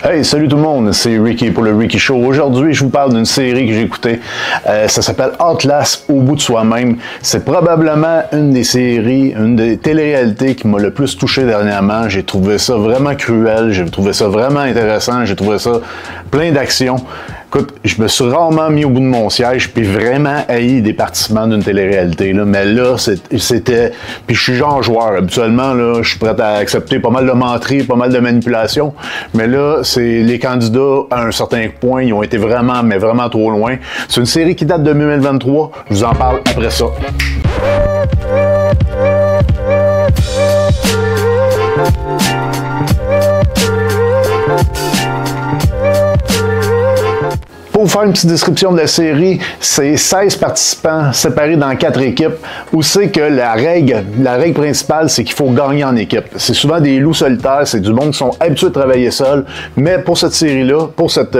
Hey, salut tout le monde, c'est Ricky pour le Ricky Show. Aujourd'hui, je vous parle d'une série que j'ai écoutée. Ça s'appelle Outlast, Au bout de soi-même. C'est probablement une des séries, une des téléréalités qui m'a le plus touché dernièrement. J'ai trouvé ça vraiment cruel, j'ai trouvé ça vraiment intéressant, j'ai trouvé ça plein d'action. Écoute, je me suis rarement mis au bout de mon siège puis vraiment haï des participants d'une télé-réalité, là. Mais là, c'était... Puis je suis genre joueur. Habituellement, là, je suis prêt à accepter pas mal de menteries, pas mal de manipulations. Mais là, c'est les candidats, à un certain point, ils ont été vraiment, mais vraiment trop loin. C'est une série qui date de 2023. Je vous en parle après ça. Pour vous faire une petite description de la série, c'est 16 participants séparés dans 4 équipes, où c'est que la règle principale, c'est qu'il faut gagner en équipe. C'est souvent des loups solitaires, c'est du monde qui sont habitués de travailler seul, mais pour cette série-là, pour cette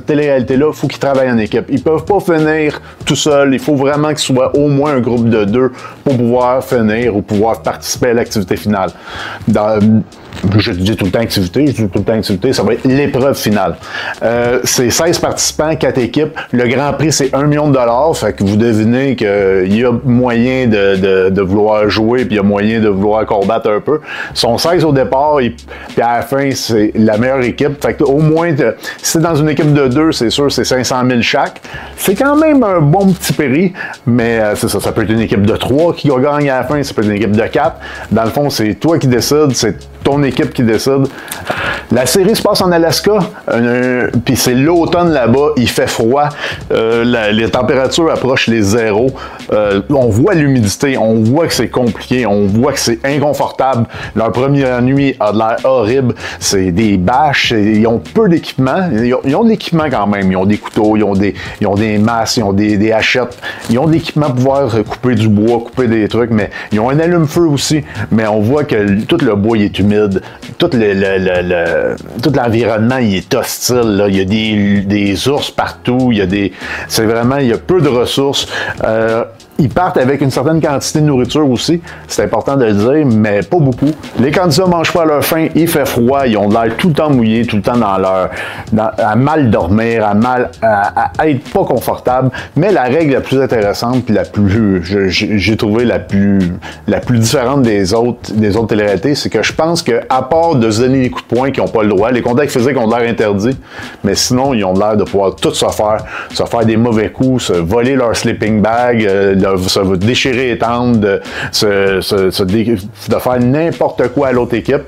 télé-réalité-là, il faut qu'ils travaillent en équipe. Ils peuvent pas finir tout seuls, il faut vraiment qu'il soit au moins un groupe de 2 pour pouvoir finir ou pouvoir participer à l'activité finale. Je dis tout le temps activité, ça va être l'épreuve finale. C'est 16 participants, 4 équipes. Le Grand Prix, c'est 1 million de dollars. Fait que vous devinez qu'il y a moyen de vouloir jouer, puis il y a moyen de vouloir combattre un peu. Ils sont 16 au départ, puis à la fin, c'est la meilleure équipe. Fait que au moins, si c'est dans une équipe de 2, c'est sûr, c'est 500 000 chaque. C'est quand même un bon petit prix, mais c'est ça. Ça peut être une équipe de 3 qui gagne à la fin, ça peut être une équipe de 4. Dans le fond, c'est toi qui décides, c'est ton équipe qui décide. La série se passe en Alaska, puis c'est l'automne là-bas, il fait froid, les températures approchent les zéros, on voit l'humidité, on voit que c'est compliqué, on voit que c'est inconfortable. Leur première nuit a de l'air horrible, c'est des bâches, ils ont peu d'équipement, ils ont de l'équipement quand même, ils ont des couteaux, ils ont des masses, ils ont des hachettes, ils ont de l'équipement pour pouvoir couper du bois, couper des trucs, mais ils ont un allume-feu aussi, mais on voit que tout le bois il est humide, tout l'environnement il est hostile, là. Il y a des ours partout, il y a peu de ressources. Ils partent avec une certaine quantité de nourriture aussi, c'est important de le dire, mais pas beaucoup. Les candidats mangent pas à leur faim, il fait froid, ils ont l'air tout le temps mouillés, tout le temps à mal dormir, à être pas confortable. Mais la règle la plus intéressante, puis j'ai trouvé la plus différente des autres téléréalités, c'est que je pense que à part de se donner des coups de poing qui n'ont pas le droit, les contacts physiques ont l'air interdits, mais sinon ils ont l'air de pouvoir tout se faire des mauvais coups, se voler leur sleeping bag, ça va déchirer les tentes, de faire n'importe quoi à l'autre équipe.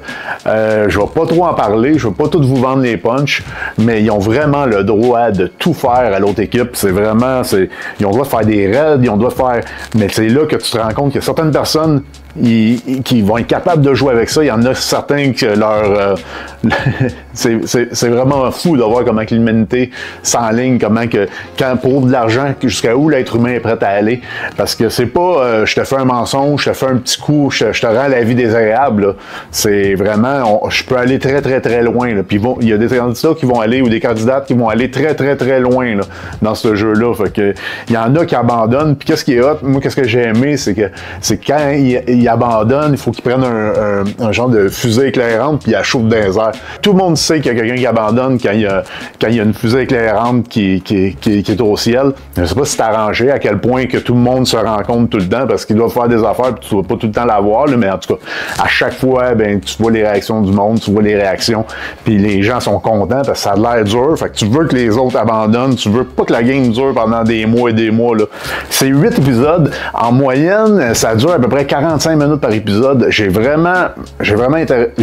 Je vais pas trop en parler, je vais pas tout vous vendre les punchs, mais ils ont vraiment le droit de tout faire à l'autre équipe. Ils ont le droit de faire des raids, ils ont le droit de faire... Mais c'est là que tu te rends compte que certaines personnes qui vont être capables de jouer avec ça. Il y en a certains que c'est vraiment fou de voir comment l'humanité s'enligne, quand pour de l'argent, jusqu'à où l'être humain est prêt à aller. Parce que c'est pas je te fais un mensonge, je te fais un petit coup, je te rends la vie désagréable, là. C'est vraiment, je peux aller très très très loin, là. Puis il y a des candidats qui vont aller, ou des candidates qui vont aller très très très loin, là, dans ce jeu-là. Fait que il y en a qui abandonnent. Puis qu'est-ce qui est hot, moi qu'est-ce que j'ai aimé, c'est quand il abandonne, il faut qu'il prenne un genre de fusée éclairante puis il la chauffe dans les airs. Tout le monde sait qu'il y a quelqu'un qui abandonne quand il y a une fusée éclairante qui est au ciel. Je ne sais pas si c'est arrangé, à quel point que tout le monde se rencontre tout le temps, parce qu'ils doivent faire des affaires puis tu ne vas pas tout le temps la voir, là, mais en tout cas, à chaque fois, ben, tu vois les réactions du monde, tu vois les réactions, puis les gens sont contents parce que ça a l'air dur. Fait que tu veux que les autres abandonnent, tu veux pas que la game dure pendant des mois et des mois, là. C'est 8 épisodes. En moyenne, ça dure à peu près 45 minutes par épisode. J'ai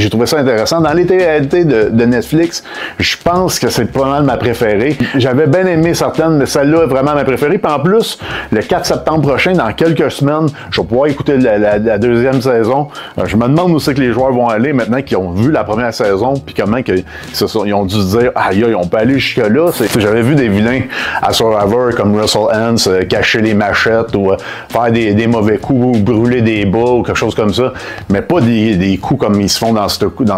trouvé ça intéressant. Dans les réalités de Netflix, je pense que c'est pas mal ma préférée. J'avais bien aimé certaines, mais celle-là est vraiment ma préférée. Puis en plus, le 4 septembre prochain, dans quelques semaines, je vais pouvoir écouter la deuxième saison. Je me demande où c'est que les joueurs vont aller maintenant qu'ils ont vu la première saison, puis comment ils ont dû se dire, aïe, on peut aller jusque-là. J'avais vu des vilains à Survivor comme Russell Hantz cacher les machettes ou faire des mauvais coups, ou brûler des bas, ou quelque chose comme ça, mais pas des coups comme ils se font dans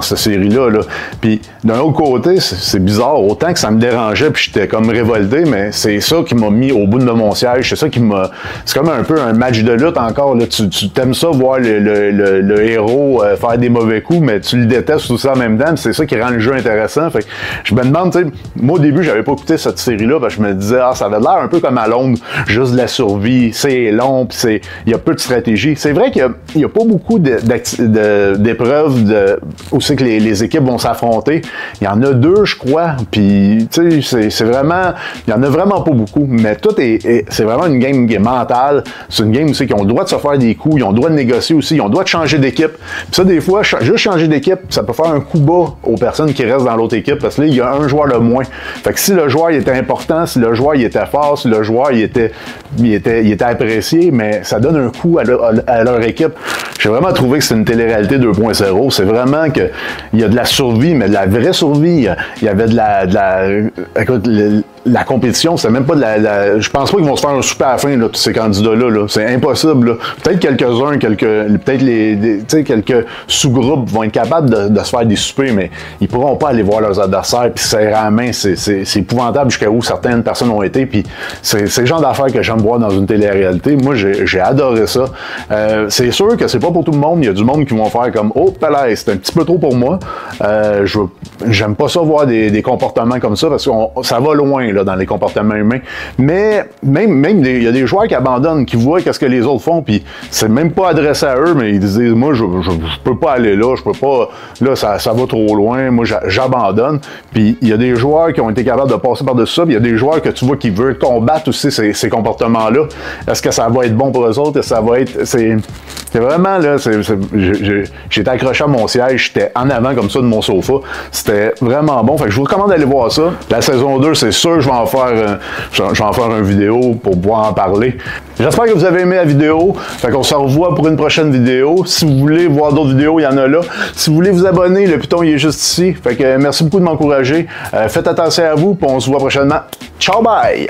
cette série-là. Là. Puis d'un autre côté, c'est bizarre, autant que ça me dérangeait, puis j'étais comme révolté, mais c'est ça qui m'a mis au bout de mon siège, c'est ça qui m'a... C'est comme un peu un match de lutte encore, là. Tu t'aimes ça, voir le héros faire des mauvais coups, mais tu le détestes tout ça en même temps, c'est ça qui rend le jeu intéressant. Fait que je me demande, tu sais, moi au début, j'avais pas écouté cette série-là, parce que je me disais, ça avait l'air un peu comme à Londres, juste de la survie, c'est long, puis il y a peu de stratégie. C'est vrai qu'il y a pas beaucoup d'épreuves où c'est que les équipes vont s'affronter. Il y en a 2, je crois, puis tu sais, c'est vraiment, il y en a vraiment pas beaucoup, mais tout c'est vraiment une game qui est mentale. C'est une game aussi qui ont le droit de se faire des coups, ils ont le droit de négocier aussi, ils ont le droit de changer d'équipe. Puis ça, des fois, juste changer d'équipe, ça peut faire un coup bas aux personnes qui restent dans l'autre équipe, parce que là, il y a un joueur de moins. Fait que si le joueur il était important, si le joueur il était fort, si le joueur il était apprécié, mais ça donne un coup à leur équipe. J'ai vraiment trouvé que c'est une télé-réalité 2.0. C'est vraiment qu'il y a de la survie, mais de la vraie survie. Il y avait écoute, la compétition, c'est même pas je pense pas qu'ils vont se faire un souper à la fin, là, tous ces candidats-là. Là. C'est impossible. Là. Peut-être quelques-uns, peut-être quelques sous-groupes vont être capables de se faire des soupers, mais ils pourront pas aller voir leurs adversaires puis serrer la main. C'est épouvantable jusqu'à où certaines personnes ont été. Puis c'est le genre d'affaires que j'aime voir dans une télé-réalité. Moi, j'ai adoré ça. C'est sûr que c'est pas pour tout le monde. Il y a du monde qui vont faire comme « Oh, palais, c'est un petit peu trop pour moi. J'aime pas ça voir des comportements comme ça parce que ça va loin là, dans les comportements humains. Mais même il y a des joueurs qui abandonnent, qui voient qu'est-ce que les autres font, puis c'est même pas adressé à eux, mais ils disent « Moi, je peux pas aller là, je peux pas... Là, ça va trop loin. Moi, j'abandonne. » Puis il y a des joueurs qui ont été capables de passer par-dessus ça, puis il y a des joueurs que tu vois qui veulent combattre aussi ces comportements-là. Est-ce que ça va être bon pour eux autres? Est-ce que ça va être... C'est vraiment, là, j'étais accroché à mon siège, j'étais en avant comme ça de mon sofa. C'était vraiment bon. Fait que je vous recommande d'aller voir ça. La saison 2, c'est sûr, je vais en faire une vidéo pour pouvoir en parler. J'espère que vous avez aimé la vidéo. Fait qu'on se revoit pour une prochaine vidéo. Si vous voulez voir d'autres vidéos, il y en a là. Si vous voulez vous abonner, le piton, il est juste ici. Fait que merci beaucoup de m'encourager. Faites attention à vous, puis on se voit prochainement. Ciao, bye!